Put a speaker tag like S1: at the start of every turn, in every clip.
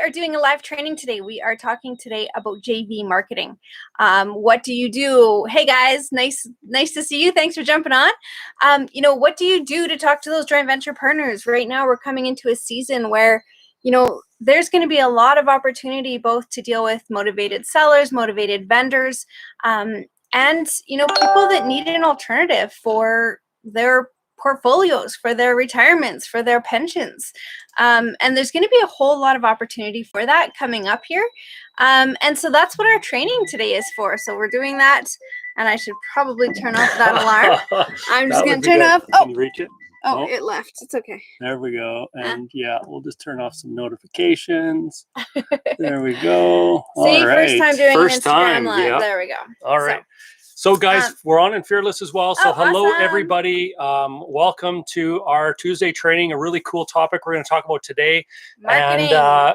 S1: are doing a live training today. We are talking today about JV marketing. What do you do? Hey guys, nice to see you. Thanks for jumping on. What do you do to talk to those joint venture partners? Right now, we're coming into a season where, there's going to be a lot of opportunity both to deal with motivated sellers, motivated vendors, and people that need an alternative for their portfolios, for their retirements, for their pensions. And there's going to be a whole lot of opportunity for that coming up here. And so that's what our training today is for. So we're doing that, and I should probably turn off that alarm. I'm just going to turn off.
S2: Can you reach it?
S1: Oh, it left. It's okay.
S2: There we go. And we'll just turn off some notifications. There we go.
S1: See,
S2: all right.
S1: First time doing Instagram Live.
S2: Yeah.
S1: There we go.
S2: All right. So guys, we're on in Fearless as well. So hello,
S1: awesome.
S2: everybody. Welcome to our Tuesday training. A really cool topic we're going to talk about today.
S1: Marketing.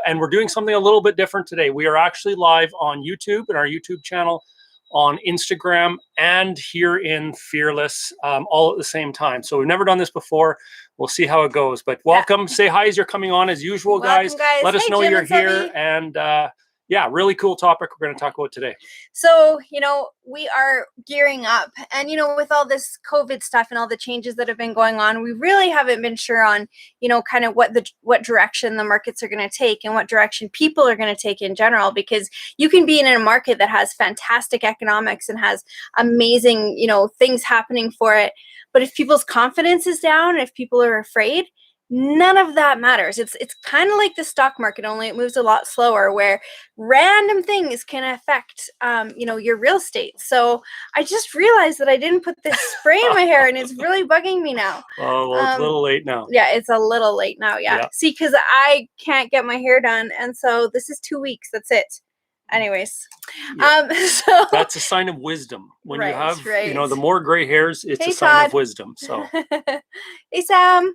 S2: And we're doing something a little bit different today. We are actually live on YouTube and our YouTube channel, on Instagram, and here in Fearless, all at the same time. So we've never done this before. We'll see how it goes. But welcome. Say hi as you're coming on as usual,
S1: welcome, guys.
S2: Let us know
S1: Jim
S2: you're
S1: and
S2: here.
S1: Subby.
S2: And really cool topic we're going to talk about today.
S1: So, we are gearing up, and, with all this COVID stuff and all the changes that have been going on, we really haven't been sure on, kind of what direction the markets are going to take and what direction people are going to take in general, because you can be in a market that has fantastic economics and has amazing, things happening for it. But if people's confidence is down, if people are afraid, none of that matters. It's kind of like the stock market, only it moves a lot slower, where random things can affect, your real estate. So I just realized that I didn't put this spray in my hair, and it's really bugging me now.
S2: Oh, well, it's a little late now.
S1: Yeah, it's a little late now. Yeah. See, because I can't get my hair done, and so this is 2 weeks. That's it. Anyways, so
S2: that's a sign of wisdom. When you have, the more gray hairs, it's a sign
S1: Todd.
S2: of wisdom. So,
S1: hey Sam.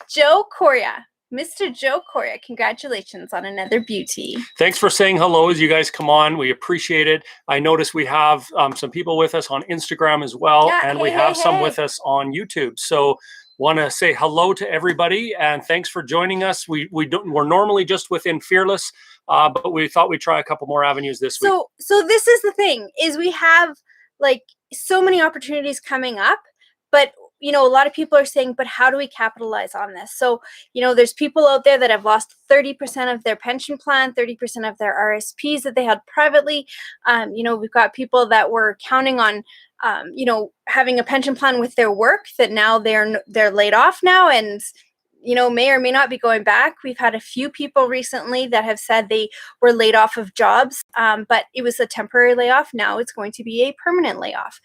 S1: Joe Correa, Mr. Joe Correa, congratulations on another beauty.
S2: Thanks for saying hello as you guys come on. We appreciate it. I noticed we have some people with us on Instagram as well, and we have some with us on YouTube. So want to say hello to everybody, and thanks for joining us. We're normally just within Fearless, but we thought we'd try a couple more avenues this week.
S1: So this is the thing, is we have so many opportunities coming up, but a lot of people are saying, but how do we capitalize on this? So, there's people out there that have lost 30% of their pension plan, 30% of their RSPs that they held privately. We've got people that were counting on, having a pension plan with their work, that now they're laid off now, and may or may not be going back. We've had a few people recently that have said they were laid off of jobs, but it was a temporary layoff. Now it's going to be a permanent layoff.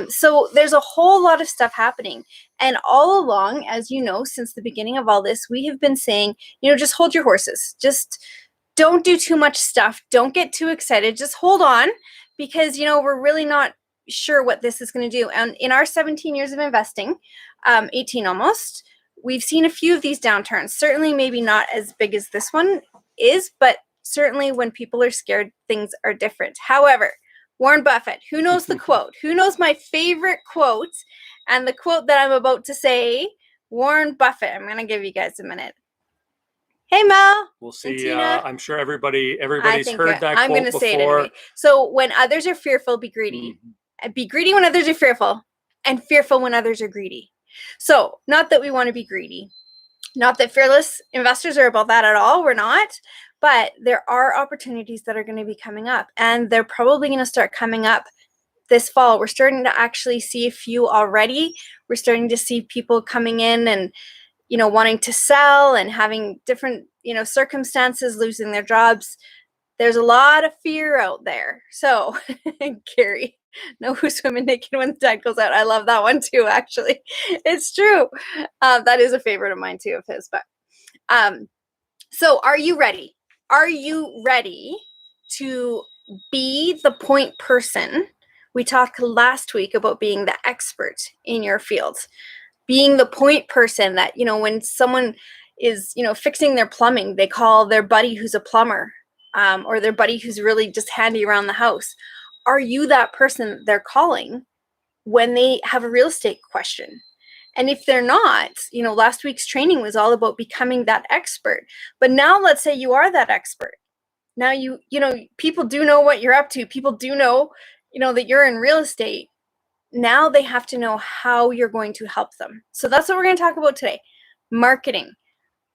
S1: So there's a whole lot of stuff happening. And all along, as you know, since the beginning of all this, we have been saying, just hold your horses. Just don't do too much stuff. Don't get too excited. Just hold on, because, we're really not sure what this is going to do. And in our 17 years of investing, 18 almost, we've seen a few of these downturns. Certainly maybe not as big as this one is, but certainly when people are scared, things are different. However, Warren Buffett, who knows the quote? Who knows my favorite quote? And the quote that I'm about to say, Warren Buffett. I'm going to give you guys a minute. Hey, Mel.
S2: We'll see. I'm sure everybody's heard that quote
S1: I'm going to
S2: before.
S1: say it anyway. So when others are fearful, be greedy. Be greedy when others are fearful, and fearful when others are greedy. So, not that we want to be greedy, not that fearless investors are about that at all. We're not, but there are opportunities that are going to be coming up, and they're probably going to start coming up this fall. We're starting to actually see a few already. We're starting to see people coming in and, wanting to sell and having different, circumstances, losing their jobs. There's a lot of fear out there. So, Gary, no who's swimming naked when the tide goes out. I love that one too, actually. It's true. That is a favorite of mine too, of his. But so are you ready? Are you ready to be the point person? We talked last week about being the expert in your field. Being the point person that, when someone is, fixing their plumbing, they call their buddy who's a plumber, or their buddy who's really just handy around the house. Are you that person they're calling when they have a real estate question? And if they're not, last week's training was all about becoming that expert. But now let's say you are that expert. Now people do know what you're up to. People do know, that you're in real estate. Now they have to know how you're going to help them. So that's what we're going to talk about today. Marketing.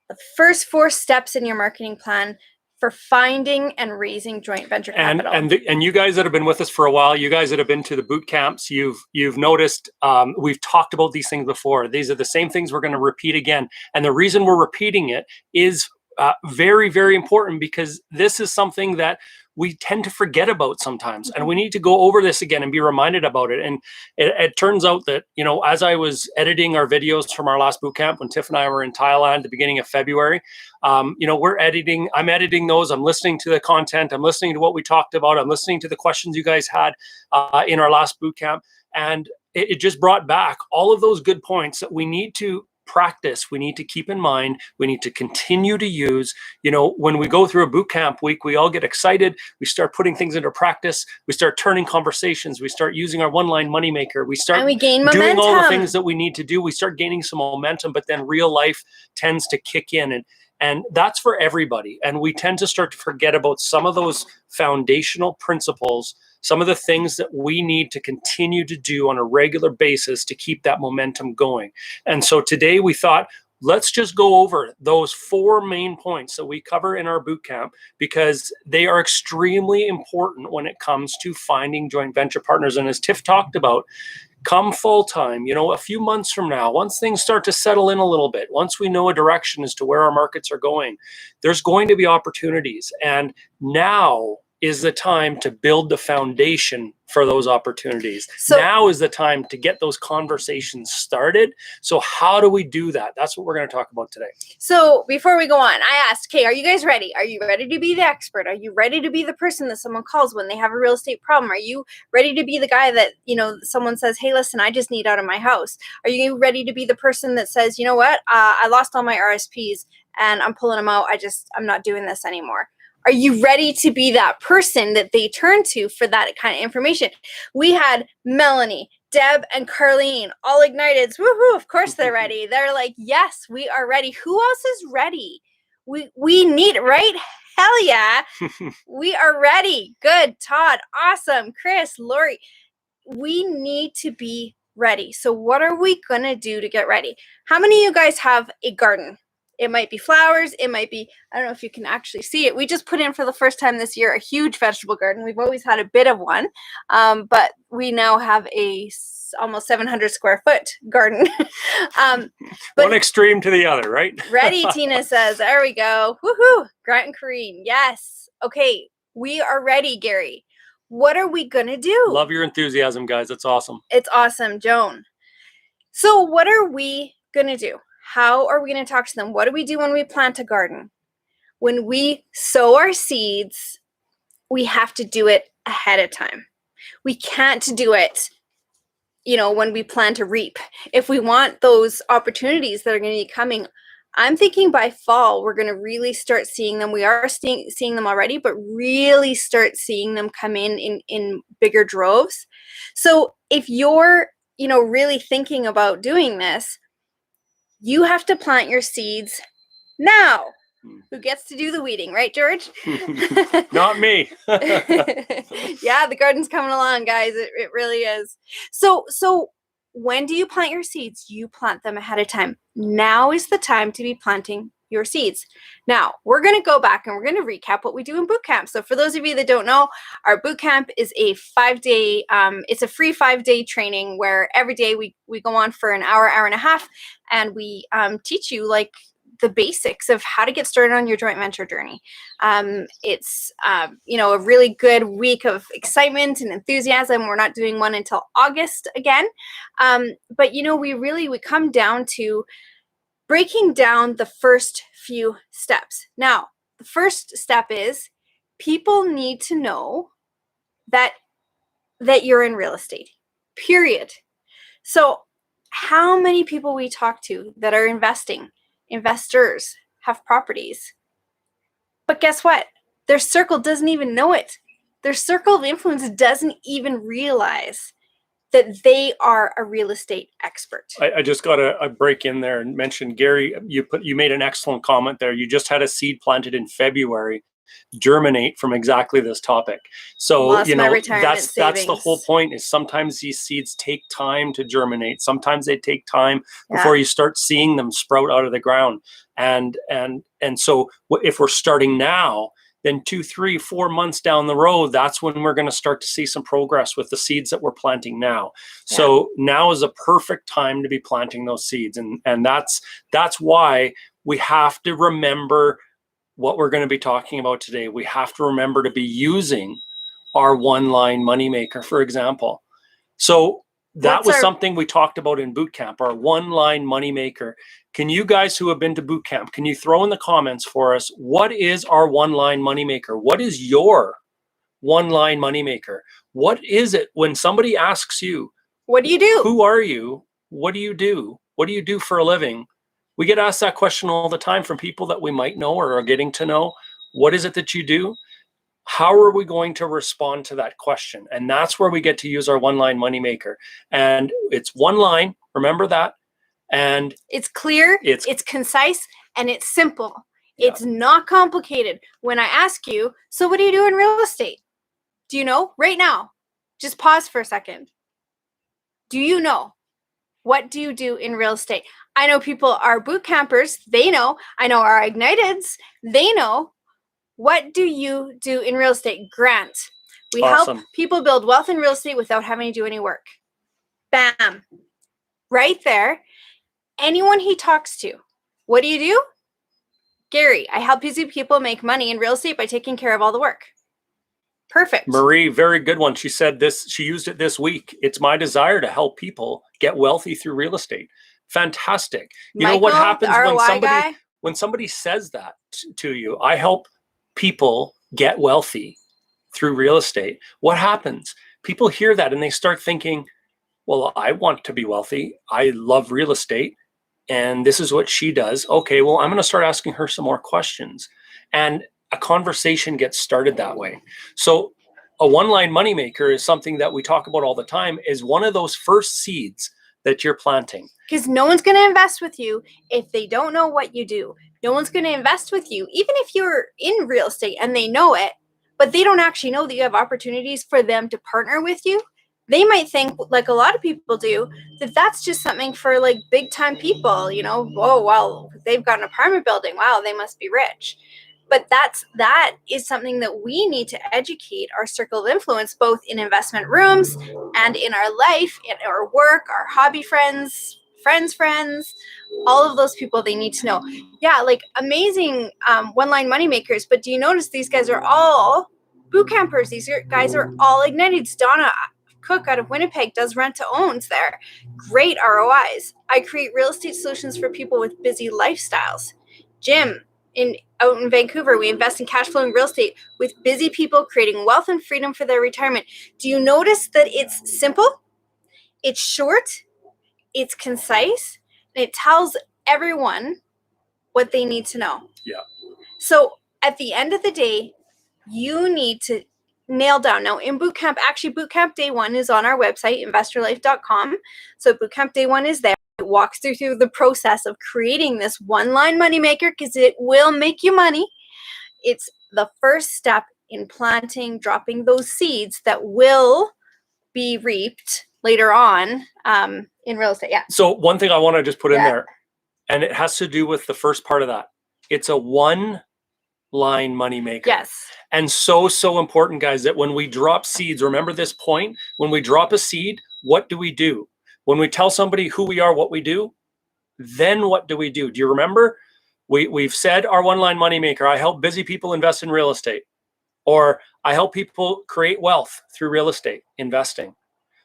S1: The first 4 steps in your marketing plan for finding and raising joint venture capital.
S2: And you guys that have been with us for a while, you guys that have been to the boot camps, you've noticed we've talked about these things before. These are the same things we're going to repeat again. And the reason we're repeating it is very, very important, because this is something that we tend to forget about sometimes. And we need to go over this again and be reminded about it. And it turns out that, as I was editing our videos from our last boot camp, when Tiff and I were in Thailand at the beginning of February, I'm editing those. I'm listening to the content. I'm listening to what we talked about. I'm listening to the questions you guys had in our last boot camp. And it just brought back all of those good points that we need to practice, we need to keep in mind, we need to continue to use. When we go through a boot camp week, we all get excited, we start putting things into practice, we start turning conversations, we start using our one-line moneymaker, we start doing all the things that we need to do, we start gaining some momentum, but then real life tends to kick in, and that's for everybody. And we tend to start to forget about some of those foundational principles, some of the things that we need to continue to do on a regular basis to keep that momentum going. And so today we thought, let's just go over those 4 main points that we cover in our boot camp, because they are extremely important when it comes to finding joint venture partners. And as Tiff talked about, come fall time, a few months from now, once things start to settle in a little bit, once we know a direction as to where our markets are going, there's going to be opportunities. And now is the time to build the foundation for those opportunities. So now is the time to get those conversations started. So how do we do that? That's what we're going to talk about today.
S1: So before we go on, I asked, okay, are you guys ready? Are you ready to be the expert? Are you ready to be the person that someone calls when they have a real estate problem? Are you ready to be the guy that, someone says, hey, listen, I just need out of my house? Are you ready to be the person that says, you know what, I lost all my RSPs and I'm pulling them out. I'm not doing this anymore. Are you ready to be that person that they turn to for that kind of information? We had Melanie, Deb, and Carlene all ignited. Woohoo, of course they're ready. They're like, yes, we are ready. Who else is ready? We need it, right? Hell yeah. We are ready. Good. Todd, awesome. Chris, Lori, we need to be ready. So what are we going to do to get ready? How many of you guys have a garden? It might be flowers. It might be, I don't know if you can actually see it. We just put in for the first time this year a huge vegetable garden. We've always had a bit of one, but we now have a almost 700 square foot garden. But
S2: one extreme to the other, right?
S1: Ready, Tina says. There we go. Woohoo! Grant and Kareen. Yes. Okay. We are ready, Gary. What are we going to do?
S2: Love your enthusiasm, guys. That's awesome.
S1: It's awesome, Joan. So what are we going to do? How are we going to talk to them? What do we do when we plant a garden? When we sow our seeds, we have to do it ahead of time. We can't do it, when we plan to reap. If we want those opportunities that are going to be coming, I'm thinking by fall, we're going to really start seeing them. We are seeing them already, but really start seeing them come in bigger droves. So if you're, really thinking about doing this, you have to plant your seeds now. Who gets to do the weeding, right, George?
S2: Not me.
S1: Yeah, the garden's coming along, guys. It really is. So when do you plant your seeds? You plant them ahead of time. Now is the time to be planting your seeds. Now, we're going to go back and we're going to recap what we do in boot camp. So for those of you that don't know, our boot camp is a 5-day, it's a free 5-day training where every day we go on for an hour and a half, and we teach you like the basics of how to get started on your joint venture journey. It's, a really good week of excitement and enthusiasm. We're not doing one until August again. But, we come down to breaking down the first few steps. Now, the first step is people need to know that you're in real estate, period. So how many people we talk to that are investors have properties, but guess what? Their circle doesn't even know it. Their circle of influence doesn't even realize that they are a real estate expert.
S2: I just got a break in there and mention, Gary, you made an excellent comment there. You just had a seed planted in February germinate from exactly this topic. So, that's the whole point, is sometimes these seeds take time to germinate. Sometimes they take time before you start seeing them sprout out of the ground. And so if we're starting now, then 2, 3, 4 months down the road, that's when we're going to start to see some progress with the seeds that we're planting now. Yeah. So now is a perfect time to be planting those seeds. And that's why we have to remember what we're going to be talking about today. We have to remember to be using our one-line moneymaker, for example. So that was something we talked about in boot camp, our one-line moneymaker. Can you guys who have been to boot camp, can you throw in the comments for us, what is our one-line moneymaker? What is your one-line moneymaker? What is it when somebody asks you,
S1: what do you do?
S2: Who are you? What do you do? What do you do for a living? We get asked that question all the time from people that we might know or are getting to know. What is it that you do? How are we going to respond to that question? And that's where we get to use our one-line moneymaker. And it's one line, remember that. And
S1: it's clear, it's concise, and it's simple. Yeah. It's not complicated. When I ask you, so what do you do in real estate? Do you know? Right now. Just pause for a second. Do you know? What do you do in real estate? I know people are boot campers. They know. I know our Igniteds. They know. What do you do in real estate? Grant. We help people build wealth in real estate without having to do any work. Bam. Right there. Anyone he talks to, what do you do? Gary, I help busy people make money in real estate by taking care of all the work. Perfect.
S2: Marie, very good one. She said this, she used it this week. It's my desire to help people get wealthy through real estate. Fantastic. Michael, know what happens when somebody says that to you? I help people get wealthy through real estate. What happens? People hear that and they start thinking, well, I want to be wealthy. I love real estate. And this is what she does. Okay, well, I'm going to start asking her some more questions. And a conversation gets started that way. So a one-line moneymaker is something that we talk about all the time, is one of those first seeds that you're planting.
S1: Because no one's going to invest with you if they don't know what you do. No one's going to invest with you, even if you're in real estate and they know it, but they don't actually know that you have opportunities for them to partner with you. They might think, like a lot of people do, that that's just something for like big time people, oh, well, they've got an apartment building. Wow, they must be rich. But that is something that we need to educate our circle of influence, both in investment rooms and in our life, in our work, our hobby friends, all of those people, they need to know. Yeah, like amazing one-line moneymakers. But do you notice these guys are all boot campers? These guys are all ignited. Donna Cook out of Winnipeg does rent to owns there. Great ROIs. I create real estate solutions for people with busy lifestyles. Jim, out in Vancouver, we invest in cash flowing real estate with busy people creating wealth and freedom for their retirement. Do you notice that it's simple? It's short, it's concise, and it tells everyone what they need to know.
S2: Yeah.
S1: So at the end of the day, you need to nail down. Now in boot camp day 1 is on our website, investorlife.com. So boot camp day 1 is there. It walks through the process of creating this one-line moneymaker because it will make you money. It's the first step in planting, dropping those seeds that will be reaped later on in real estate. Yeah.
S2: So one thing I want to just put in there, and it has to do with the first part of that. It's a one-line moneymaker.
S1: Yes.
S2: And so important, guys, that when we drop seeds, remember this point, when we drop a seed, what do? When we tell somebody who we are, what we do, then what do? Do you remember? We've said our one-line moneymaker, I help busy people invest in real estate, or I help people create wealth through real estate investing.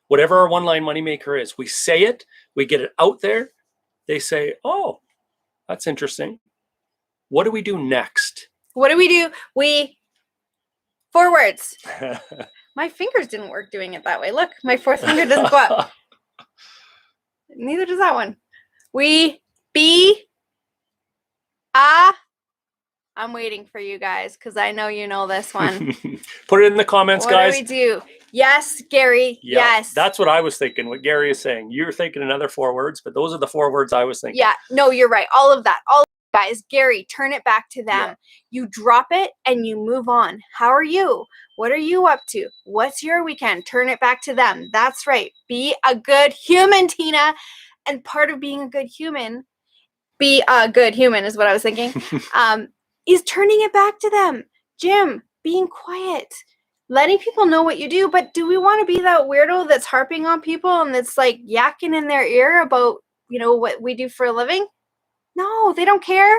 S2: Whatever our one-line moneymaker is, we say it, we get it out there. They say, oh, that's interesting. What do we do next?
S1: What do? We forwards. My fingers didn't work doing it that way. Look, my fourth finger doesn't go up. Neither does that one. I'm waiting for you guys because I know you know this one.
S2: Put it in the comments, guys.
S1: What do? Yes, Gary.
S2: Yeah,
S1: yes.
S2: That's what I was thinking, what Gary is saying. You're thinking another 4 words, but those are the 4 words I was thinking.
S1: Yeah, no, you're right. All of that. All of that, guys. Gary, turn it back to them. Yeah. You drop it and you move on. How are you? What are you up to? What's your weekend? Turn it back to them. That's right. Be a good human, Tina. And part of being a good human, be a good human is what I was thinking, is turning it back to them. Jim, being quiet, letting people know what you do. But do we want to be that weirdo that's harping on people and that's like yakking in their ear about, what we do for a living? No, they don't care.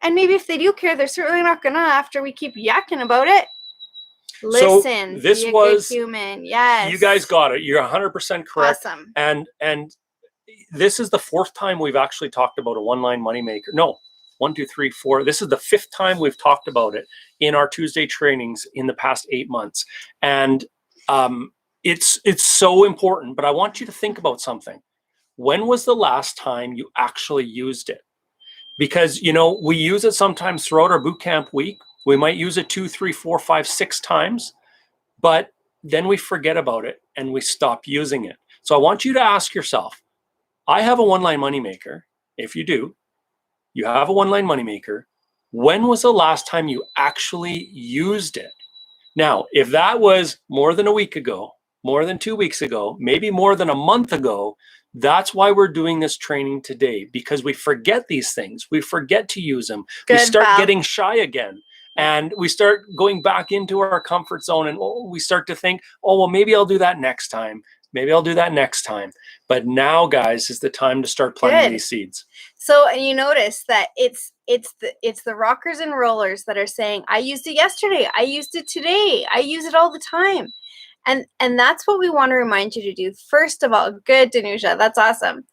S1: And maybe if they do care, they're certainly not gonna after we keep yakking about it. Listen, so this was good human. Yes.
S2: You guys got it. You're 100% correct.
S1: Awesome.
S2: And this is the 4th time we've actually talked about a one-line moneymaker. No, 1, 2, 3, 4. This is the 5th time we've talked about it in our Tuesday trainings in the past 8 months. And it's so important. But I want you to think about something. When was the last time you actually used it? Because, we use it sometimes throughout our boot camp week. We might use it 2, 3, 4, 5, 6 times, but then we forget about it and we stop using it. So I want you to ask yourself, I have a one-line moneymaker. If you do, you have a one-line moneymaker. When was the last time you actually used it? Now, if that was more than a week ago, more than 2 weeks ago, maybe more than a month ago, that's why we're doing this training today, because we forget these things. We forget to use them. We start getting shy again. And we start going back into our comfort zone and we start to think, well, maybe I'll do that next time. Maybe I'll do that next time. But now, guys, is the time to start planting these seeds.
S1: So, and you notice that it's the rockers and rollers that are saying, I used it yesterday. I used it today. I use it all the time. And that's what we want to remind you to do. First of all, good, Danusha. That's awesome.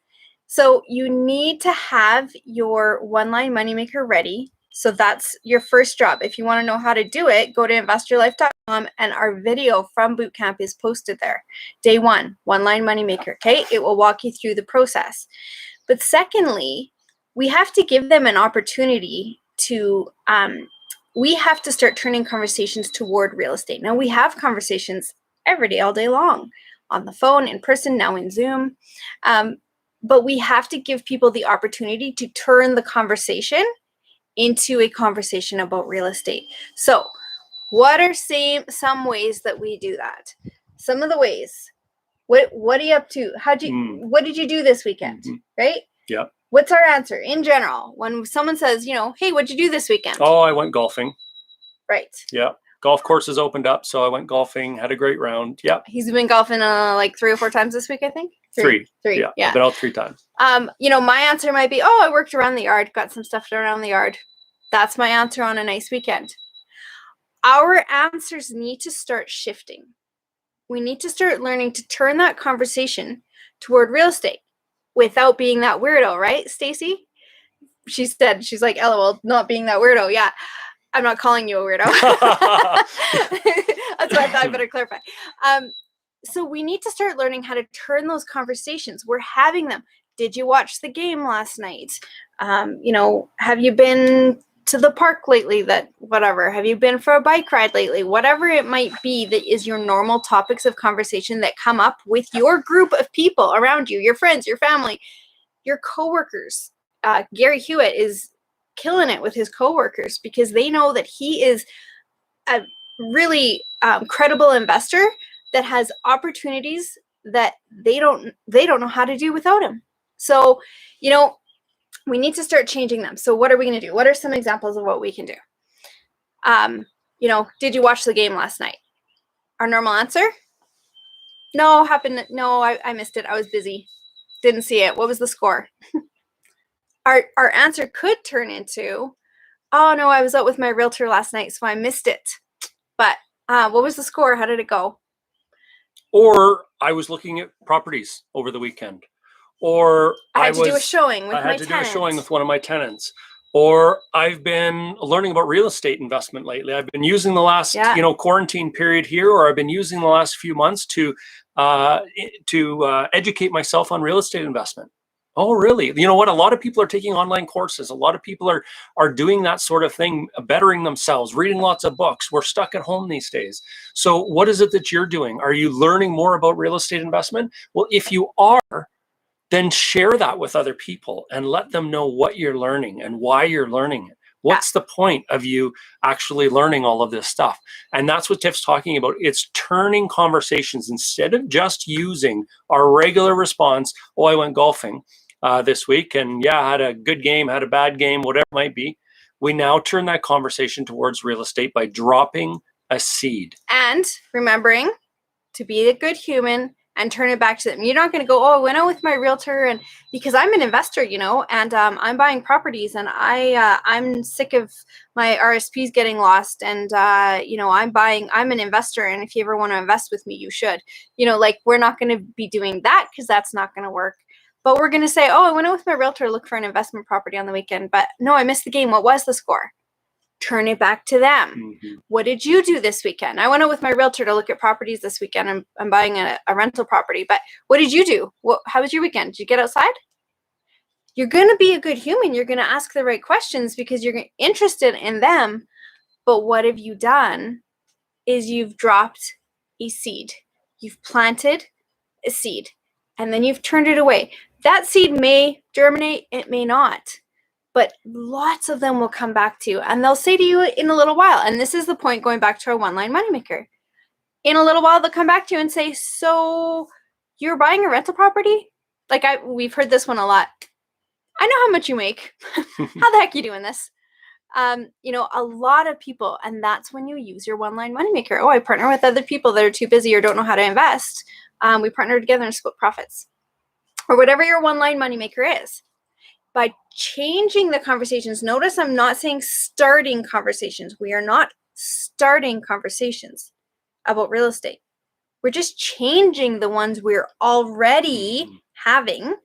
S1: So you need to have your one-line moneymaker ready. So that's your first job. If you want to know how to do it, go to investorlife.com and our video from bootcamp is posted there. Day 1, one-line moneymaker. Okay, it will walk you through the process. But secondly, we have to give them an opportunity to. We have to start turning conversations toward real estate. Now we have conversations every day, all day long, on the phone, in person, now in Zoom. But we have to give people the opportunity to turn the conversation into a conversation about real estate. So what are some ways that we do that? Some of the ways. What are you up to? What did you do this weekend? Right?
S2: Yeah.
S1: What's our answer in general? When someone says, hey, what'd you do this weekend?
S2: Oh, I went golfing.
S1: Right.
S2: Yeah. Golf courses opened up, so I went golfing, had a great round. Yeah.
S1: He's been golfing like 3 or 4 times this week, I think. Three.
S2: Yeah. I've been out 3 times.
S1: My answer might be, I worked around the yard, got some stuff done around the yard. That's my answer on a nice weekend. Our answers need to start shifting. We need to start learning to turn that conversation toward real estate without being that weirdo, right, Stacy? She's like, LOL, not being that weirdo. Yeah. I'm not calling you a weirdo. That's why I thought I better clarify. So we need to start learning how to turn those conversations. We're having them. Did you watch the game last night? Have you been to the park lately? Whatever. Have you been for a bike ride lately? Whatever it might be that is your normal topics of conversation that come up with your group of people around you, your friends, your family, your coworkers. Gary Hewitt is killing it with his coworkers because they know that he is a really credible investor that has opportunities that they don't know how to do without him. So, we need to start changing them. So what are we going to do? What are some examples of what we can do? Did you watch the game last night? Our normal answer? No, I missed it. I was busy. Didn't see it. What was the score? Our answer could turn into, oh no, I was out with my realtor last night, so I missed it. But what was the score? How did it go?
S2: Or I was looking at properties over the weekend. Or
S1: I had to do a showing with
S2: one of my tenants. Or I've been learning about real estate investment lately. I've been using the last quarantine period here, or I've been using the last few months to educate myself on real estate investment. Oh, really? You know what? A lot of people are taking online courses. A lot of people are doing that sort of thing, bettering themselves, reading lots of books. We're stuck at home these days. So what is it that you're doing? Are you learning more about real estate investment? Well, if you are, then share that with other people and let them know what you're learning and why you're learning it. What's the point of you actually learning all of this stuff? And that's what Tiff's talking about. It's turning conversations instead of just using our regular response. Oh, I went golfing this week, and yeah, I had a good game, had a bad game, whatever it might be. We now turn that conversation towards real estate by dropping a seed.
S1: And remembering to be a good human and turn it back to them. You're not going to go, oh, I went out with my realtor, and because I'm an investor, and I'm buying properties, and I'm sick of my RSPs getting lost, and I'm an investor, and if you ever want to invest with me, you should. We're not going to be doing that because that's not going to work. But we're going to say, oh, I went out with my realtor to look for an investment property on the weekend, but no, I missed the game. What was the score? Turn it back to them. Mm-hmm. What did you do this weekend? I went out with my realtor to look at properties this weekend. I'm buying a rental property, but what did you do? How was your weekend? Did you get outside? You're going to be a good human. You're going to ask the right questions because you're interested in them. But what have you done is you've dropped a seed. You've planted a seed, and then you've turned it away. That seed may germinate. It may not. But lots of them will come back to you, and they'll say to you in a little while, and this is the point going back to our one-line moneymaker. In a little while, they'll come back to you and say, so you're buying a rental property? We've heard this one a lot. I know how much you make. How the heck are you doing this? A lot of people, and that's when you use your one-line moneymaker. Oh, I partner with other people that are too busy or don't know how to invest. We partner together and split profits. Or whatever your one-line moneymaker is. By changing the conversations, notice I'm not saying starting conversations. We are not starting conversations about real estate. We're just changing the ones we're already having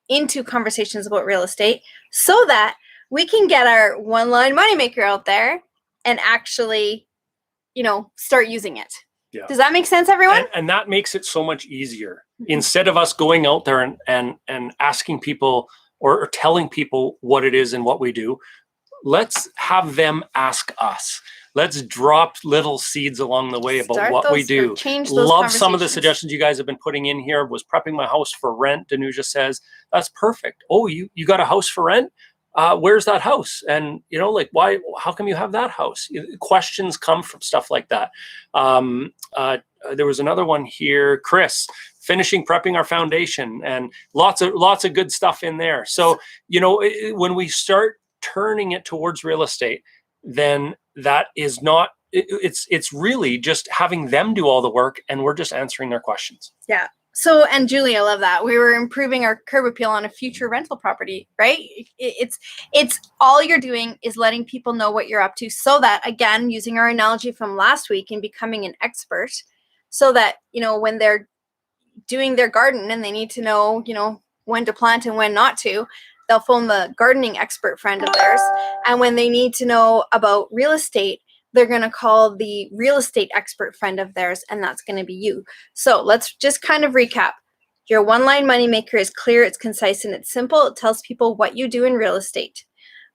S1: into conversations about real estate so that we can get our one-line moneymaker out there and actually, start using it. Yeah. Does that make sense, everyone?
S2: And that makes it so much easier. Instead of us going out there and asking people or telling people what it is and what we do, let's have them ask us. Let's drop little seeds along the way about what we do. Love some of the suggestions you guys have been putting in here. Was prepping my house for rent, Danuja says. That's perfect. Oh, you got a house for rent? Where's that house? And why? How come you have that house? Questions come from stuff like that. There was another one here, Chris, finishing prepping our foundation, and lots of good stuff in there. So when we start turning it towards real estate, then that is not. It's really just having them do all the work, and we're just answering their questions.
S1: Yeah. So, and Julie, I love that. We were improving our curb appeal on a future rental property, right? It's all you're doing is letting people know what you're up to so that, again, using our analogy from last week and becoming an expert, so that, when they're doing their garden and they need to know, when to plant and when not to, they'll phone the gardening expert friend of theirs. And when they need to know about real estate, they're going to call the real estate expert friend of theirs, and that's going to be you. So let's just kind of recap. Your one-line moneymaker is clear, it's concise, and it's simple. It tells people what you do in real estate.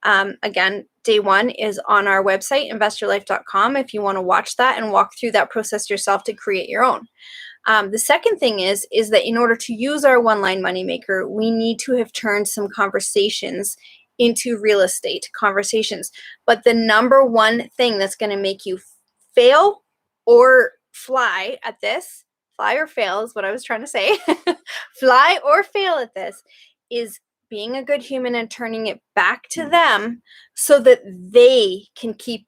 S1: Again, day one is on our website, investorlife.com, if you want to watch that and walk through that process yourself to create your own. The second thing is that in order to use our one-line moneymaker, we need to have turned some conversations into real estate conversations. But the number one thing that's going to make you fail or fly at this, fly or fail is what I was trying to say, fly or fail at this, is being a good human and turning it back to them so that they can keep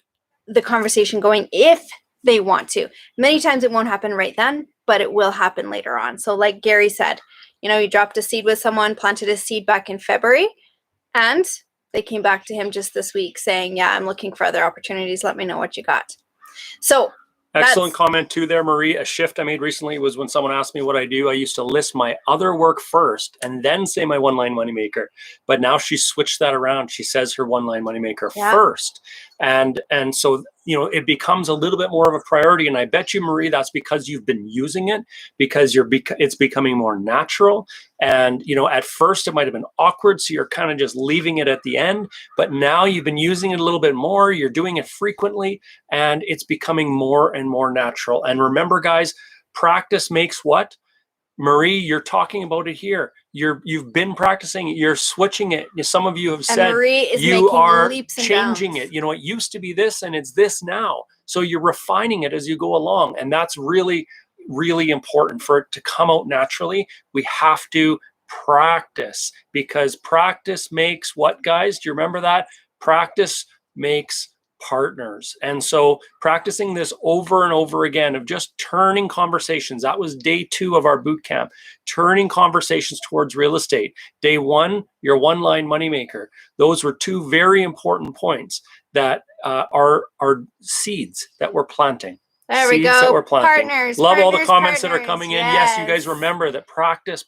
S1: the conversation going if they want to. Many times it won't happen right then, but it will happen later on. So like Gary said, you dropped a seed with someone, planted a seed back in February, and they came back to him just this week saying, yeah, I'm looking for other opportunities. Let me know what you got. So
S2: excellent comment too there, Marie. A shift I made recently was when someone asked me what I do. I used to list my other work first and then say my one-line moneymaker. But now she's switched that around. She says her one-line moneymaker first. And so, it becomes a little bit more of a priority. And I bet you, Marie, that's because you've been using it, because it's becoming more natural. And, at first it might have been awkward, so you're kind of just leaving it at the end. But now you've been using it a little bit more, you're doing it frequently, and it's becoming more and more natural. And remember, guys, practice makes what? Marie, you're talking about it here. You've been practicing it. You're switching it. Some of you have said you are changing it. It used to be this and it's this now. So you're refining it as you go along. And that's really, really important for it to come out naturally. We have to practice, because practice makes what, guys? Do you remember that? Practice makes partners. And so practicing this over and over again of just turning conversations. That was day 2 of our boot camp, turning conversations towards real estate. Day 1, your one-line moneymaker. Those were 2 very important points that are seeds that we're planting.
S1: There we go.
S2: That we're planting.
S1: Partners.
S2: Love
S1: all
S2: the comments that are coming in. Yes, you guys remember that practice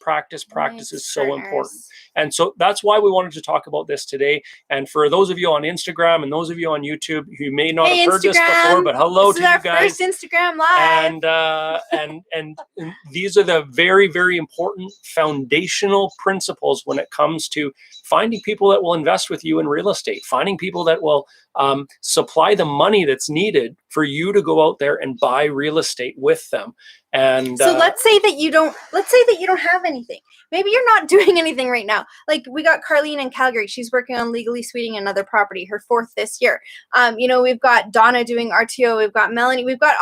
S2: is so important. And so that's why we wanted to talk about this today. And for those of you on Instagram and those of you on YouTube who may not have heard this before, but hello to you guys.
S1: This is our first Instagram live.
S2: And these are the very, very important foundational principles when it comes to finding people that will invest with you in real estate, finding people that will supply the money that's needed for you to go out there and buy real estate with them. And
S1: so let's say that you don't have anything. Maybe you're not doing anything right now. Like, we got Carlene in Calgary. She's working on legally suiting another property, her 4th this year. We've got Donna doing RTO. We've got Melanie. We've got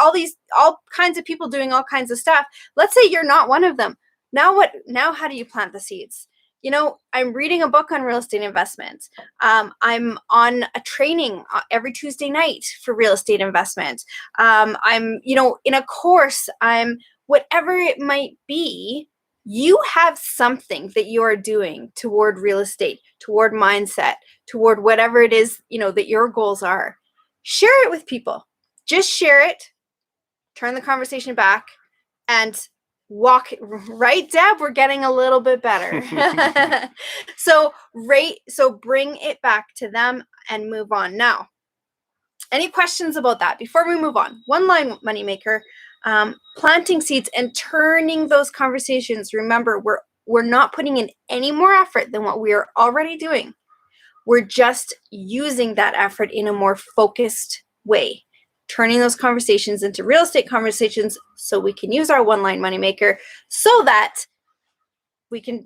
S1: all kinds of people doing all kinds of stuff. Let's say you're not one of them. Now what? Now how do you plant the seeds? I'm reading a book on real estate investment. I'm on a training every Tuesday night for real estate investment. I'm, in a course. I'm whatever it might be. You have something that you are doing toward real estate, toward mindset, toward whatever it is, that your goals are. Share it with people. Just share it. Turn the conversation back and walk right, Deb. We're getting a little bit better. So bring it back to them and move on. Now, any questions about that before we move on? One-line moneymaker, planting seeds and turning those conversations. Remember, we're not putting in any more effort than what we are already doing. We're just using that effort in a more focused way, turning those conversations into real estate conversations so we can use our one-line moneymaker so that we can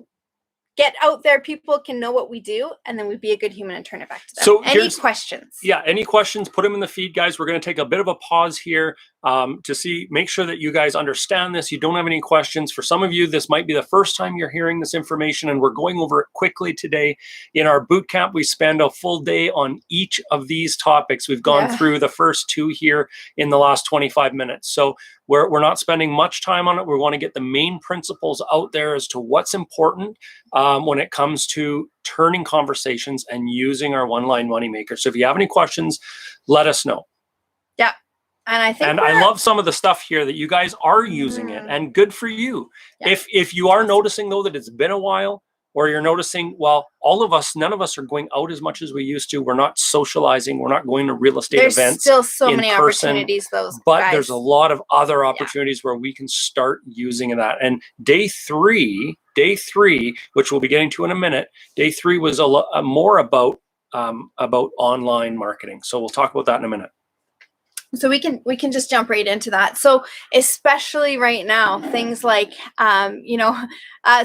S1: get out there, people can know what we do, and then we'd be a good human and turn it back to them. So any questions? Yeah,
S2: any questions, put them in the feed, guys. We're going to take a bit of a pause here to make sure that you guys understand this. You don't have any questions. For some of you, this might be the first time you're hearing this information, and we're going over it quickly today. In our boot camp, we spend a full day on each of these topics. We've gone through the first 2 here in the last 25 minutes. So we're not spending much time on it. We want to get the main principles out there as to what's important when it comes to turning conversations and using our one-line moneymaker. So if you have any questions, let us know.
S1: Yeah. And
S2: I love some of the stuff here that you guys are using it, and good for you. Yeah. If you are noticing, though, that it's been a while, or you're noticing, well, none of us are going out as much as we used to. We're not socializing. We're not going to real estate events.
S1: There's still so many opportunities,
S2: but there's a lot of other opportunities where we can start using that. And day three, which we'll be getting to in a minute, day 3 was more about online marketing. So we'll talk about that in a minute.
S1: So we can just jump right into that. So especially right now, things like,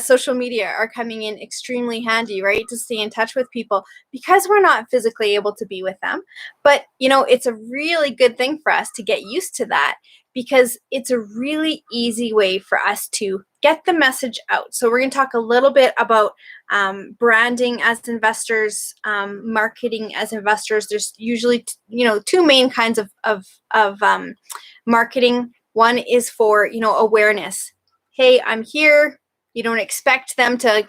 S1: social media are coming in extremely handy, right? To stay in touch with people because we're not physically able to be with them. But, it's a really good thing for us to get used to that because it's a really easy way for us to get the message out. So we're going to talk a little bit about branding as investors, marketing as investors. There's usually, 2 main kinds of marketing. One is for, awareness. Hey, I'm here. You don't expect them to,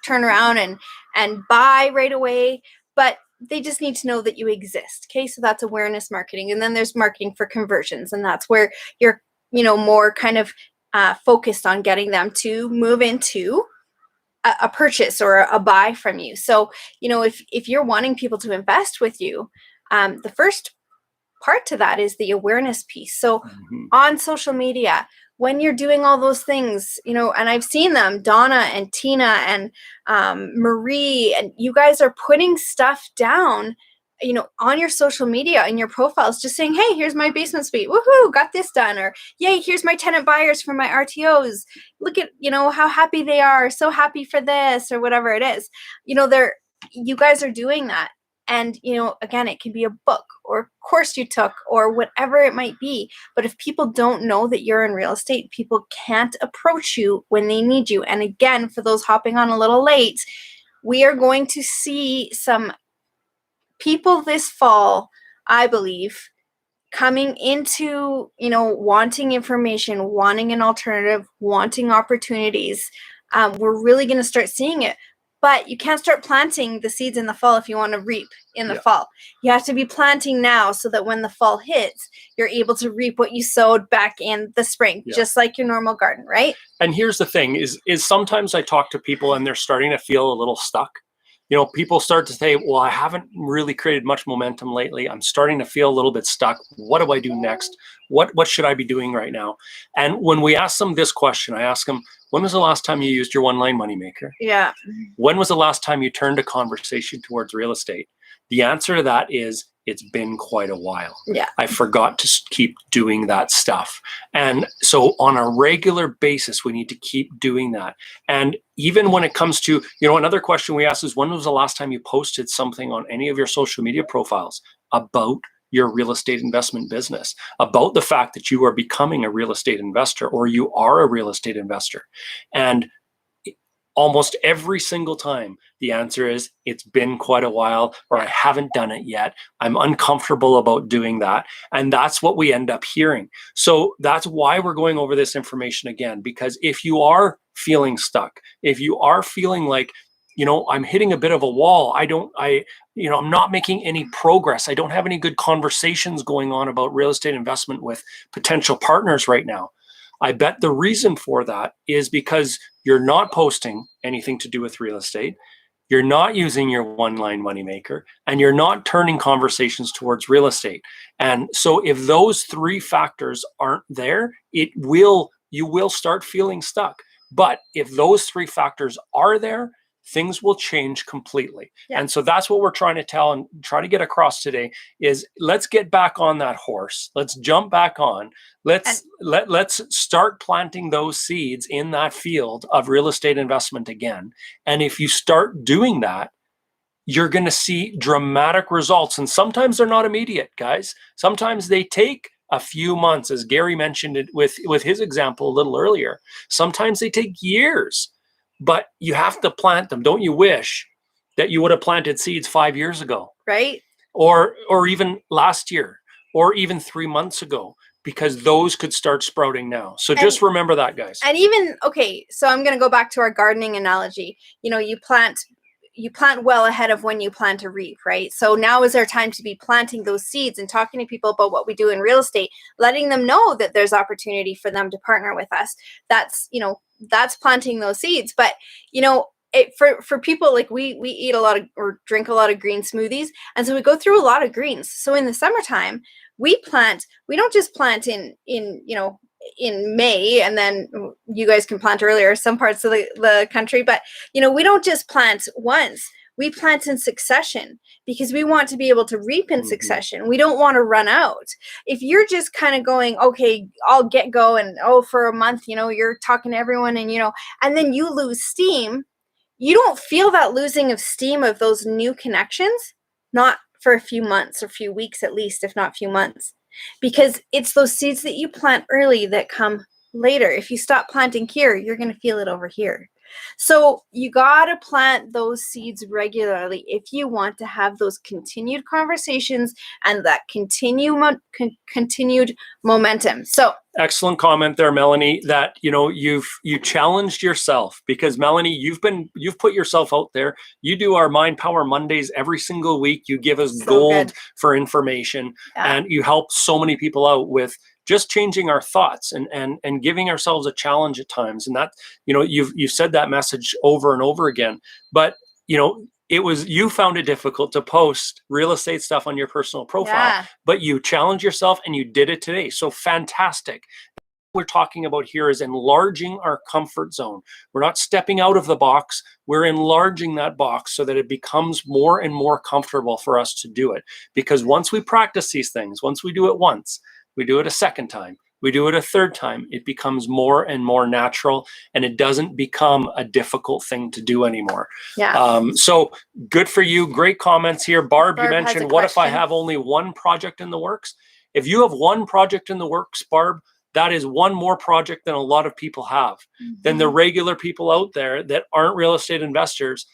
S1: turn around and buy right away, but they just need to know that you exist. Okay, so that's awareness marketing. And then there's marketing for conversions, and that's where you're, more kind of focused on getting them to move into a purchase or a buy from you. So, if you're wanting people to invest with you, the first part to that is the awareness piece. So on social media, when you're doing all those things, you know, and I've seen them, Donna and Tina and Marie, and you guys are putting stuff down, you know, on your social media and your profiles, just saying, hey, here's my basement suite. Woohoo, got this done. Or, yay, here's my tenant buyers for my RTOs. Look at, you know, how happy they are. So happy for this, or whatever it is. You know, you guys are doing that. And, you know, again, it can be a book or a course you took or whatever it might be. But if people don't know that you're in real estate, people can't approach you when they need you. And again, for those hopping on a little late, we are going to see some people this fall, I believe, coming into, you know, wanting information, wanting an alternative, wanting opportunities. We're really going to start seeing it. But you can't start planting the seeds in the fall if you want to reap in the fall. You have to be planting now so that when the fall hits, you're able to reap what you sowed back in the spring, just like your normal garden, right?
S2: And here's the thing is sometimes I talk to people and they're starting to feel a little stuck. You know, people start to say, well, I haven't really created much momentum lately. I'm starting to feel a little bit stuck. What do I do next? What should I be doing right now? And when we ask them this question, I ask them, when was the last time you used your one-line moneymaker?
S1: Yeah.
S2: When was the last time you turned a conversation towards real estate? The answer to that is, it's been quite a while.
S1: Yeah.
S2: I forgot to keep doing that stuff. And so on a regular basis, we need to keep doing that. And even when it comes to, you know, another question we ask is, when was the last time you posted something on any of your social media profiles about your real estate investment business, about the fact that you are becoming a real estate investor or you are a real estate investor? And almost every single time, the answer is, it's been quite a while, or I haven't done it yet. I'm uncomfortable about doing that. And that's what we end up hearing. So that's why we're going over this information again, because if you are feeling stuck, if you are feeling like, you know, I'm hitting a bit of a wall, I'm not making any progress, I don't have any good conversations going on about real estate investment with potential partners right now, I bet the reason for that is because you're not posting anything to do with real estate, you're not using your one-line moneymaker, and you're not turning conversations towards real estate. And so if those three factors aren't there, you will start feeling stuck. But if those three factors are there, things will change completely. Yeah. And so that's what we're trying to tell and try to get across today is, let's get back on that horse. Let's jump back on. Let's start planting those seeds in that field of real estate investment again. And if you start doing that, you're going to see dramatic results. And sometimes they're not immediate, guys. Sometimes they take a few months, as Gary mentioned it with his example a little earlier. Sometimes they take years. But you have to plant them. Don't you wish that you would have planted seeds 5 years ago?
S1: Right.
S2: Or even last year, or even 3 months ago, because those could start sprouting now. So just remember that, guys.
S1: And even, okay, so I'm going to go back to our gardening analogy. You know, you plant well ahead of when you plan to reap, right? So now is our time to be planting those seeds and talking to people about what we do in real estate, letting them know that there's opportunity for them to partner with us. That's planting those seeds. But, you know, for people, like we eat a lot of, or drink a lot of green smoothies. And so we go through a lot of greens. So in the summertime, we don't just plant in May, and then you guys can plant earlier, some parts of the country, but, you know, we don't just plant once. We plant in succession because we want to be able to reap in succession. We don't want to run out. If you're just kind of going, okay, I'll get going, for a month, you know, you're talking to everyone and, you know, and then you lose steam, you don't feel that losing of steam of those new connections, not for a few months or few weeks at least, if not few months, because it's those seeds that you plant early that come later. If you stop planting here, you're going to feel it over here. So you got to plant those seeds regularly if you want to have those continued conversations and that continued momentum. So
S2: excellent comment there, Melanie, that, you know, you challenged yourself, because Melanie, you've put yourself out there. You do our Mind Power Mondays every single week. You give us gold for information, and you help so many people out with just changing our thoughts and giving ourselves a challenge at times. And that, you know, you've said that message over and over again. But, you know, you found it difficult to post real estate stuff on your personal profile, but you challenged yourself and you did it today. So fantastic. What we're talking about here is enlarging our comfort zone. We're not stepping out of the box. We're enlarging that box so that it becomes more and more comfortable for us to do it. Because once we practice these things, once we do it once, we do it a second time, we do it a third time, it becomes more and more natural, and it doesn't become a difficult thing to do anymore. So good for you. Great comments here. Barb, you mentioned, what if I have only one project in the works? If you have one project in the works, Barb, that is one more project than a lot of people have. Than the regular people out there that aren't real estate investors.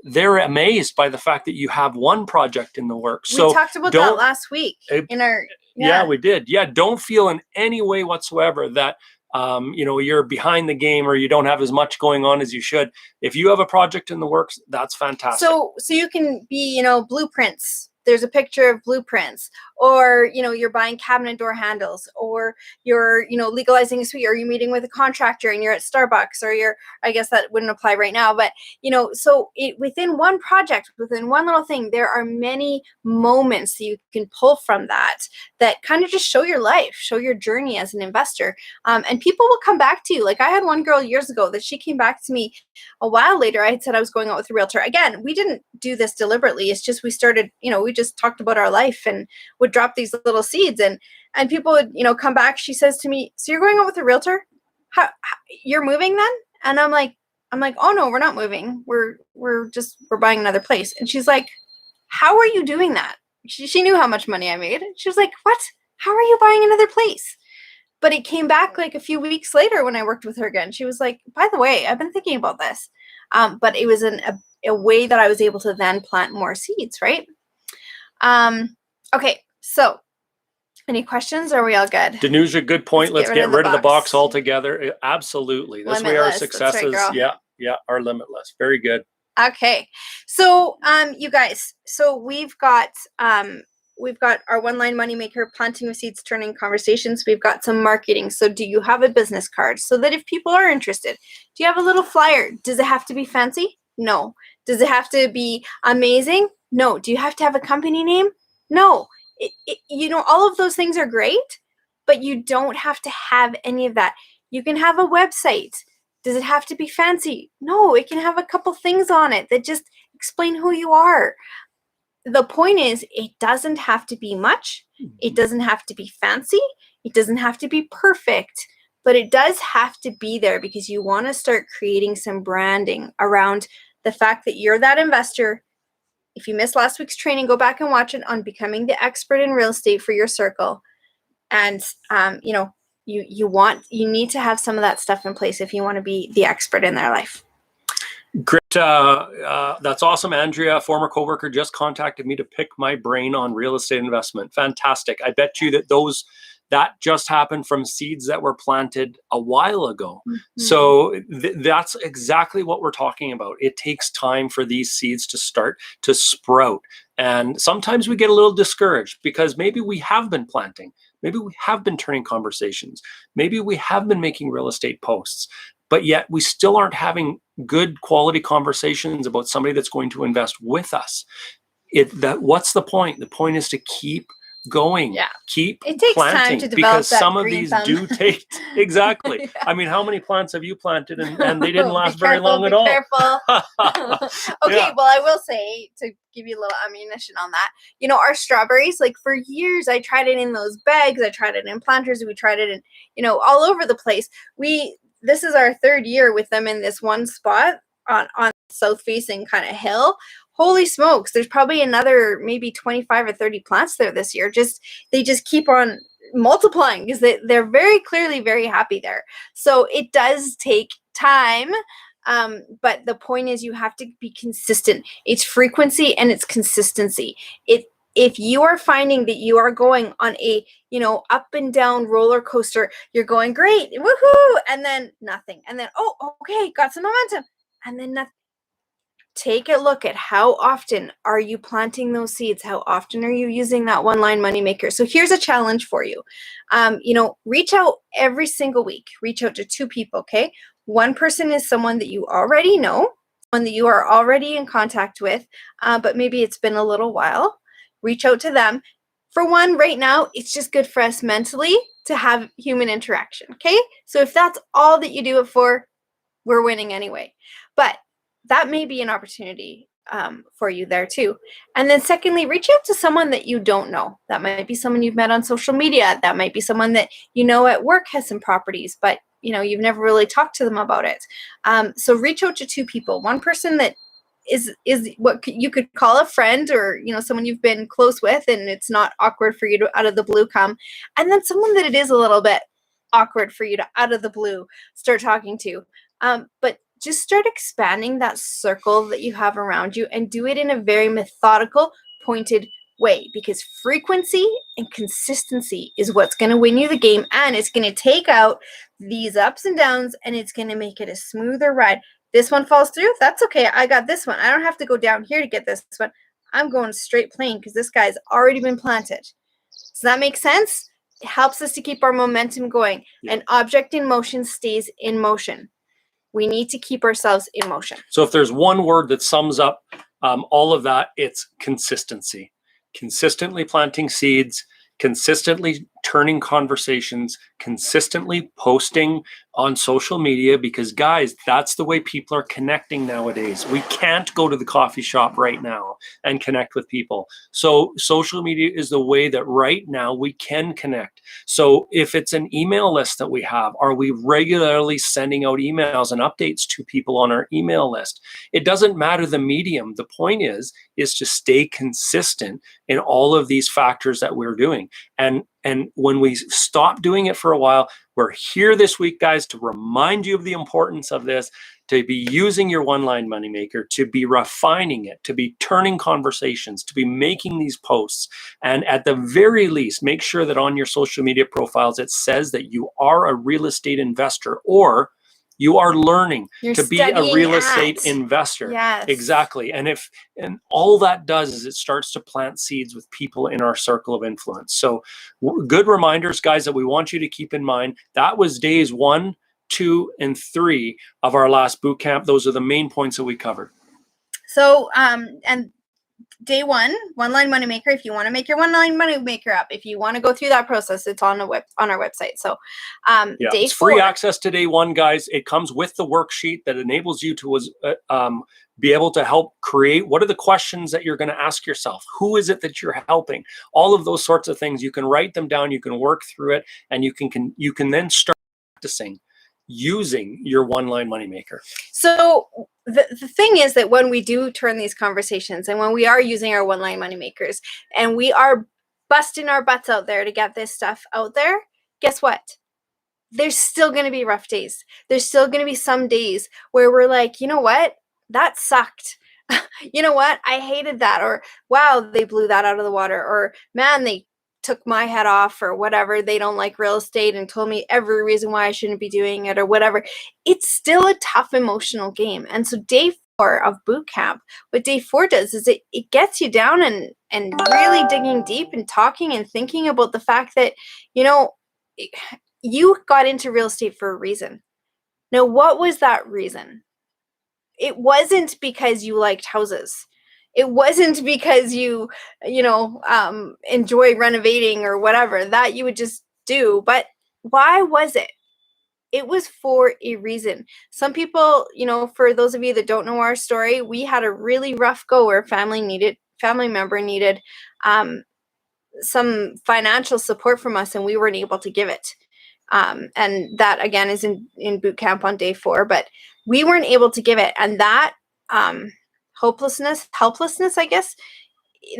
S2: They're amazed by the fact that you have one project in the works.
S1: We talked about that last week in our...
S2: Yeah, we did. Yeah, don't feel in any way whatsoever that you're behind the game or you don't have as much going on as you should. If you have a project in the works, that's fantastic.
S1: So you can be, blueprints. There's a picture of blueprints, or, you're buying cabinet door handles, or you're, legalizing a suite, or you're meeting with a contractor and you're at Starbucks, or I guess that wouldn't apply right now, but, so within one project, within one little thing, there are many moments that you can pull from that kind of just show your life, show your journey as an investor. And people will come back to you. Like, I had one girl years ago that she came back to me a while later. I had said I was going out with a realtor. Again, we didn't do this deliberately. It's just, we started, we just talked about our life and would drop these little seeds, and people would, come back. She says to me, "So you're going out with a realtor? How you're moving then?" And I'm like, "Oh no, we're not moving. We're buying another place." And she's like, "How are you doing that?" She knew how much money I made. She was like, "What? How are you buying another place?" But it came back like a few weeks later when I worked with her again. She was like, "By the way, I've been thinking about this." But it was a way that I was able to then plant more seeds, right? Okay, so any questions? Or are we all good?
S2: Danuja, good point. Let's get rid of the box altogether. Absolutely. That's where our successes, are limitless. Very good.
S1: Okay. So, you guys, we've got our one-line moneymaker, planting with seeds, turning conversations. We've got some marketing. So do you have a business card so that if people are interested, do you have a little flyer? Does it have to be fancy? No. Does it have to be amazing? No. Do you have to have a company name? No. All of those things are great, but you don't have to have any of that. You can have a website. Does it have to be fancy? No, it can have a couple things on it that just explain who you are. The point is, it doesn't have to be much. It doesn't have to be fancy. It doesn't have to be perfect, but it does have to be there because you want to start creating some branding around the fact that you're that investor. If you missed last week's training, go back and watch it on becoming the expert in real estate for your circle. And, you need to have some of that stuff in place if you want to be the expert in their life.
S2: Great. That's awesome. Andrea, a former coworker, just contacted me to pick my brain on real estate investment. Fantastic. I bet you that just happened from seeds that were planted a while ago. Mm-hmm. So that's exactly what we're talking about. It takes time for these seeds to start to sprout. And sometimes we get a little discouraged because maybe we have been planting. Maybe we have been turning conversations. Maybe we have been making real estate posts, but yet we still aren't having good quality conversations about somebody that's going to invest with us. What's the point? The point is to keep going. Yeah. Keep
S1: it takes
S2: planting
S1: time to develop
S2: because
S1: that
S2: some of these do take exactly. Yeah. I mean, how many plants have you planted and they didn't last very long at all?
S1: Careful. Okay, yeah. Well, I will say, to give you a little ammunition on that, our strawberries, like for years, I tried it in those bags, I tried it in planters, we tried it in, all over the place. This is our third year with them in this one spot on south facing kind of hill. Holy smokes, there's probably another maybe 25 or 30 plants there this year. They just keep on multiplying because they're very clearly very happy there. So it does take time. But the point is you have to be consistent. It's frequency and it's consistency. If you are finding that you are going on a, up and down roller coaster, you're going great, woohoo, and then nothing. And then, oh, okay, got some momentum. And then nothing. Take a look at how often are you planting those seeds? How often are you using that one-line moneymaker? So here's a challenge for you. Reach out every single week. Reach out to 2 people, okay? One person is someone that you already know. one that you are already in contact with, but maybe it's been a little while. Reach out to them. For one, right now, it's just good for us mentally to have human interaction, okay? So if that's all that you do it for, we're winning anyway. But that may be an opportunity for you there too. And then secondly, reach out to someone that you don't know. That might be someone you've met on social media. That might be someone that you know at work has some properties, but you've never really talked to them about it. So reach out to two people. One person that is what you could call a friend, or someone you've been close with and it's not awkward for you to out of the blue come. And then someone that it is a little bit awkward for you to out of the blue start talking to. But just start expanding that circle that you have around you and do it in a very methodical, pointed way, because frequency and consistency is what's going to win you the game, and it's going to take out these ups and downs, and it's going to make it a smoother ride. This one falls through, that's okay. I got this one. I don't have to go down here to get this one. I'm going straight plane because this guy's already been planted. Does that make sense? It helps us to keep our momentum going. Yeah. An object in motion stays in motion. We need to keep ourselves in motion.
S2: So if there's one word that sums up all of that, it's consistency. Consistently planting seeds, consistently turning conversations, consistently posting on social media, because guys, that's the way people are connecting nowadays. We can't go to the coffee shop right now and connect with people. So social media is the way that right now we can connect. So if it's an email list that we have, are we regularly sending out emails and updates to people on our email list? It doesn't matter the medium. The point is to stay consistent in all of these factors that we're doing. And when we stop doing it for a while, we're here this week, guys, to remind you of the importance of this, to be using your one-line moneymaker, to be refining it, to be turning conversations, to be making these posts. And at the very least, make sure that on your social media profiles, it says that you are a real estate investor, or you are learning to be a real estate investor.
S1: Yes.
S2: Exactly. And all that does is it starts to plant seeds with people in our circle of influence. So good reminders, guys, that we want you to keep in mind. That was days 1, 2, and 3 of our last boot camp. Those are the main points that we covered.
S1: So, and day one line moneymaker. If you want to make your one-line moneymaker up, if you want to go through that process, it's on our website. So, day
S2: it's free access to day 1, guys. It comes with the worksheet that enables you to be able to help create. What are the questions that you're going to ask yourself? Who is it that you're helping? All of those sorts of things. You can write them down. You can work through it, and you can then start practicing using your one-line moneymaker.
S1: So the thing is that when we do turn these conversations, and when we are using our one-line moneymakers, and we are busting our butts out there to get this stuff out there, guess what? There's still going to be rough days. There's still going to be some days where we're like, you know what? That sucked. You know what? I hated that. Or, wow, they blew that out of the water. Or, man, they took my head off, or whatever. They don't like real estate and told me every reason why I shouldn't be doing it, or whatever. It's still a tough emotional game. And so day 4 of boot camp, what day 4 does is it gets you down and really digging deep and talking and thinking about the fact that, you got into real estate for a reason. Now, what was that reason? It wasn't because you liked houses. It wasn't because you enjoy renovating or whatever that you would just do. But why was it? It was for a reason. Some people, for those of you that don't know our story, we had a really rough go where a family member needed some financial support from us, and we weren't able to give it. And that again is in boot camp on day 4, but we weren't able to give it. And that helplessness, I guess,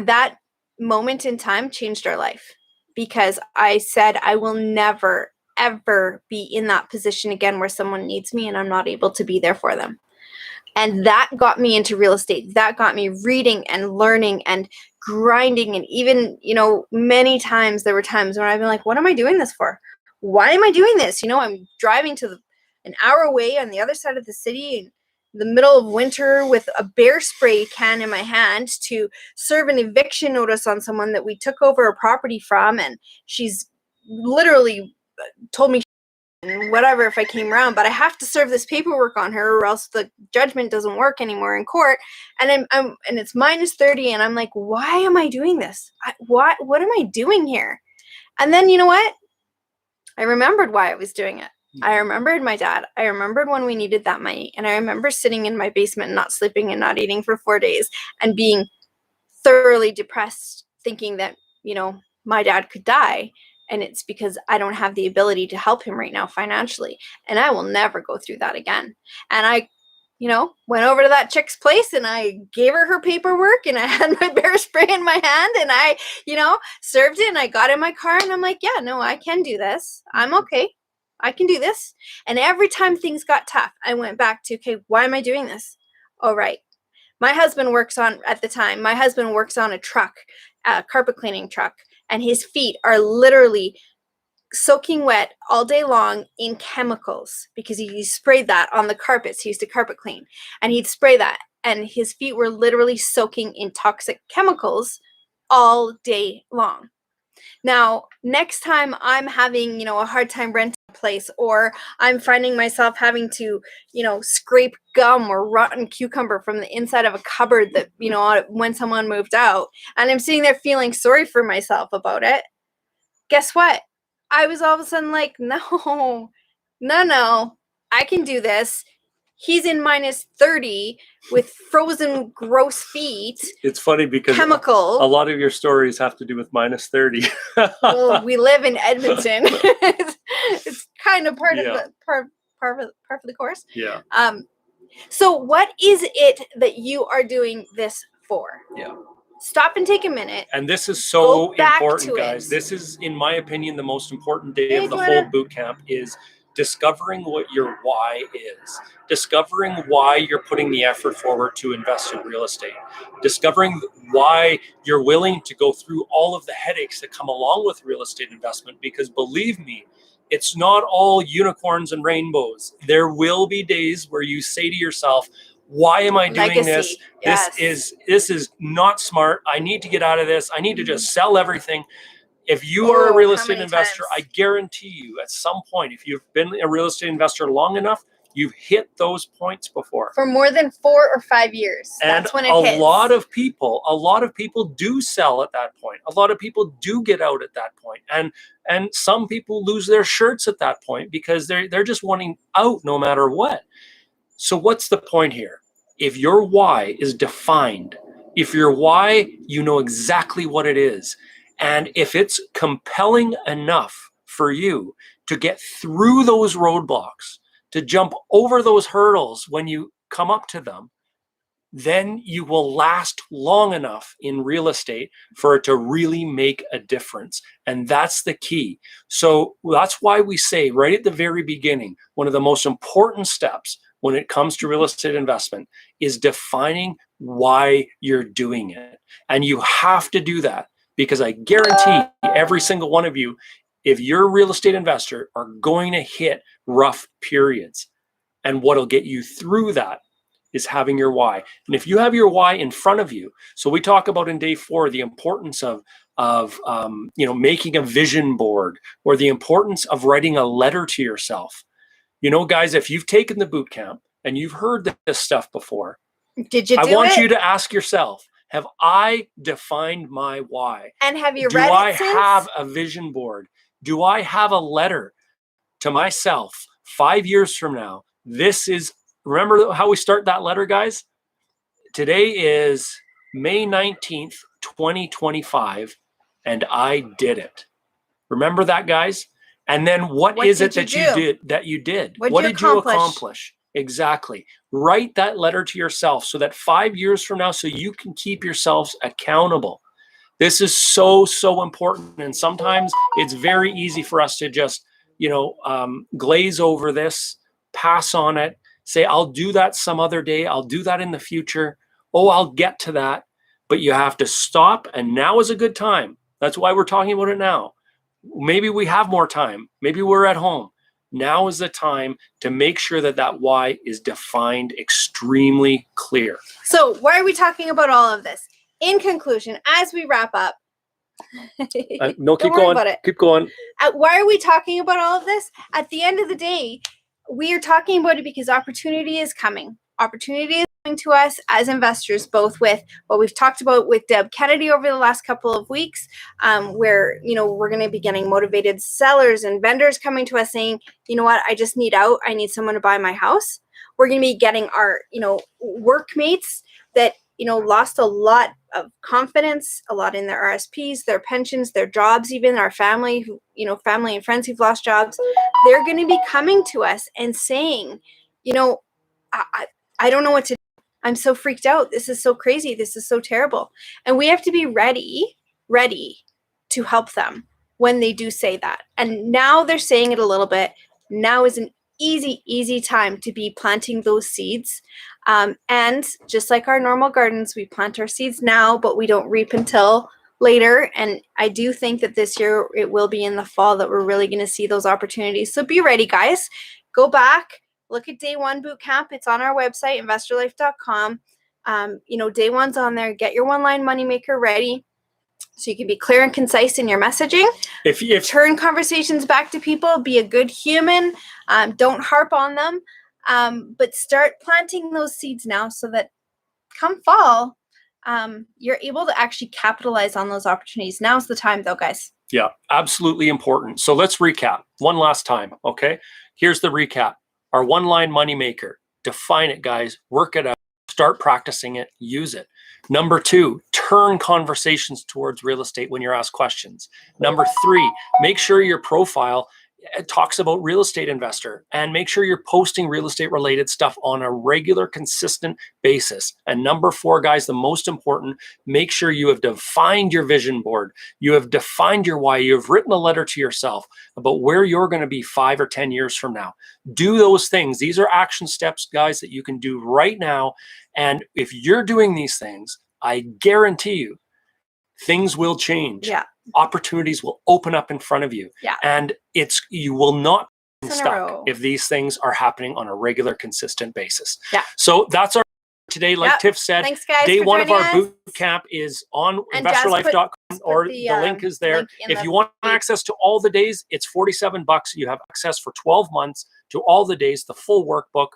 S1: that moment in time changed our life, because I said, I will never, ever be in that position again where someone needs me and I'm not able to be there for them. And that got me into real estate. That got me reading and learning and grinding. And even, many times there were times when I've been like, what am I doing this for? Why am I doing this? I'm driving to an hour away on the other side of the city in the middle of winter with a bear spray can in my hand to serve an eviction notice on someone that we took over a property from. And she's literally told me and whatever if I came around, but I have to serve this paperwork on her or else the judgment doesn't work anymore in court. And I'm and it's minus 30 and I'm like, why am I doing this? What am I doing here? And then you know what? I remembered why I was doing it. I remembered my dad. I remembered when we needed that money. And I remember sitting in my basement, not sleeping and not eating for 4 days and being thoroughly depressed, thinking that, you know, my dad could die. And it's because I don't have the ability to help him right now financially. And I will never go through that again. And I, you know, went over to that chick's place and I gave her paperwork and I had my bear spray in my hand and I, you know, served it and I got in my car and I'm like, yeah, no, I can do this. I'm okay. I can do this. And every time things got tough, I went back to, okay, why am I doing this? Oh, right. My husband works on a truck, a carpet cleaning truck, and his feet are literally soaking wet all day long in chemicals because he sprayed that on the carpets. He used to carpet clean and he'd spray that and his feet were literally soaking in toxic chemicals all day long. Now, next time I'm having, you know, a hard time renting a place or I'm finding myself having to, you know, scrape gum or rotten cucumber from the inside of a cupboard that, you know, when someone moved out and I'm sitting there feeling sorry for myself about it, guess what? I was all of a sudden like, no, I can do this. He's in minus 30 with frozen gross feet.
S2: It's funny because
S1: chemical.
S2: A lot of your stories have to do with minus 30.
S1: Well, we live in Edmonton. It's kind of part of the course.
S2: Yeah.
S1: So what is it that you are doing this for?
S2: Yeah.
S1: Stop and take a minute.
S2: And this is so important, guys. This is, in my opinion, the most important day of the whole boot camp is discovering what your why is, discovering why you're putting the effort forward to invest in real estate, discovering why you're willing to go through all of the headaches that come along with real estate investment, because believe me, it's not all unicorns and rainbows. There will be days where you say to yourself, why am I doing this? Yes. This is not smart. I need to get out of this. I need to just sell everything. If you are a real estate investor, I guarantee you at some point, if you've been a real estate investor long enough, you've hit those points before. For more than 4 or 5 years. That's when it hits. A lot of people do sell at that point. A lot of people do get out at that point. And some people lose their shirts at that point because they're just wanting out no matter what. So what's the point here? If your why is defined, if your why, you know exactly what it is, and if it's compelling enough for you to get through those roadblocks, to jump over those hurdles when you come up to them, then you will last long enough in real estate for it to really make a difference. And that's the key. So that's why we say right at the very beginning, one of the most important steps when it comes to real estate investment is defining why you're doing it. And you have to do that because I guarantee every single one of you, if you're a real estate investor, are going to hit rough periods. And what'll get you through that is having your why. And if you have your why in front of you, so we talk about in day 4 the importance of making a vision board, or the importance of writing a letter to yourself. You know, guys, if you've taken the boot camp and you've heard this stuff before, I want you to ask yourself, have I defined my why? And have you read it? Do I have a vision board? Do I have a letter to myself 5 years from now? Remember how we start that letter, guys? Today is May 19th, 2025, and I did it. Remember that, guys? And then what is it that you did? What did you accomplish? Exactly. Write that letter to yourself so that 5 years from now, so you can keep yourselves accountable. This is so, so important. And sometimes it's very easy for us to just, glaze over this, pass on it, say, I'll do that some other day. I'll do that in the future. Oh, I'll get to that. But you have to stop. And now is a good time. That's why we're talking about it now. Maybe we have more time. Maybe we're at home. Now is the time to make sure that why is defined extremely clear. So why are we talking about all of this? In conclusion, as we wrap up, No, keep going. About it. Keep going.
S1: Why are we talking about all of this? At the end of the day, we are talking about it because opportunity is coming. Opportunity is coming to us as investors, both with what we've talked about with Deb Kennedy over the last couple of weeks, where, you know, we're going to be getting motivated sellers and vendors coming to us saying, you know what, I just need out. I need someone to buy my house. We're going to be getting our, you know, workmates that, you know, lost a lot of confidence, a lot in their RSPs, their pensions, their jobs, even our family, who, you know, family and friends who've lost jobs. They're going to be coming to us and saying, you know, I don't know what to do. I'm so freaked out. This is so crazy. This is so terrible. And we have to be ready to help them when they do say that. And now they're saying it a little bit. Now is an easy time to be planting those seeds. And just like our normal gardens, we plant our seeds now, but we don't reap until later. And I do think that this year it will be in the fall that we're really going to see those opportunities. So be ready, guys. Go back, look at Day One Boot Camp. It's on our website, investorlife.com. You know, Day One's on there. Get your one-line moneymaker ready so you can be clear and concise in your messaging. If turn conversations back to people, be a good human. Don't harp on them, but start planting those seeds now so that come fall, you're able to actually capitalize on those opportunities. Now's the time, though, guys.
S2: Yeah, absolutely important. So let's recap one last time, okay? Here's the recap. Our one-line moneymaker. Define it, guys. Work it out. Start practicing it. Use it. Number 2, turn conversations towards real estate when you're asked questions. Number 3, make sure your profile talks about real estate investor, and make sure you're posting real estate related stuff on a regular, consistent basis. And number 4, guys, the most important, make sure you have defined your vision board. You have defined your why. You have written a letter to yourself about where you're going to be 5 or 10 years from now. Do those things. These are action steps, guys, that you can do right now. And if you're doing these things, I guarantee you, things will change.
S1: Yeah.
S2: Opportunities will open up in front of you.
S1: Yeah.
S2: And you will not be stuck if these things are happening on a regular, consistent basis.
S1: Yeah.
S2: So that's our today. Like Tiff said,
S1: thanks, guys,
S2: Day 1 of our boot camp is on investorlife.com, or the link is there. If you want access to all the days, it's $47. You have access for 12 months to all the days, the full workbook.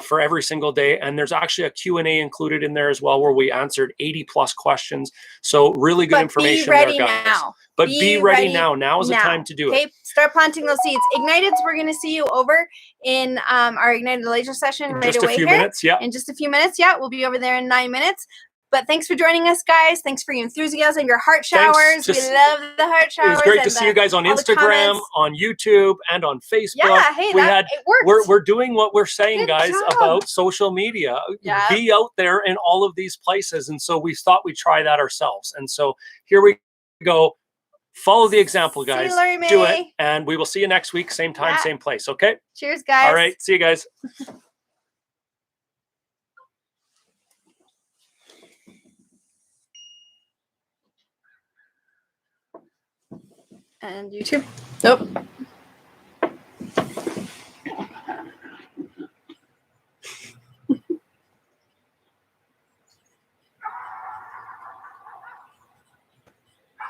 S2: For every single day. And there's actually a Q&A included in there as well, where we answered 80 plus questions. So really good information there, guys.
S1: Now.
S2: But be ready now. Now is the time to do it.
S1: Start planting those seeds. Igniteds, we're going to see you over in our Ignited Laser session right away.
S2: Just a few minutes, yeah.
S1: In just a few minutes, yeah. We'll be over there in 9 minutes. But thanks for joining us, guys. Thanks for your enthusiasm, your heart showers. We love the heart showers.
S2: It was great to see you guys on Instagram, on YouTube, and on Facebook.
S1: Yeah, hey, it worked.
S2: We're doing what we're saying, guys, about social media. Yeah. Be out there in all of these places. And so we thought we'd try that ourselves. And so here we go. Follow the example, guys. Do it. And we will see you next week. Same time, same place. Okay?
S1: Cheers, guys.
S2: All right. See you guys.
S1: And YouTube? Nope.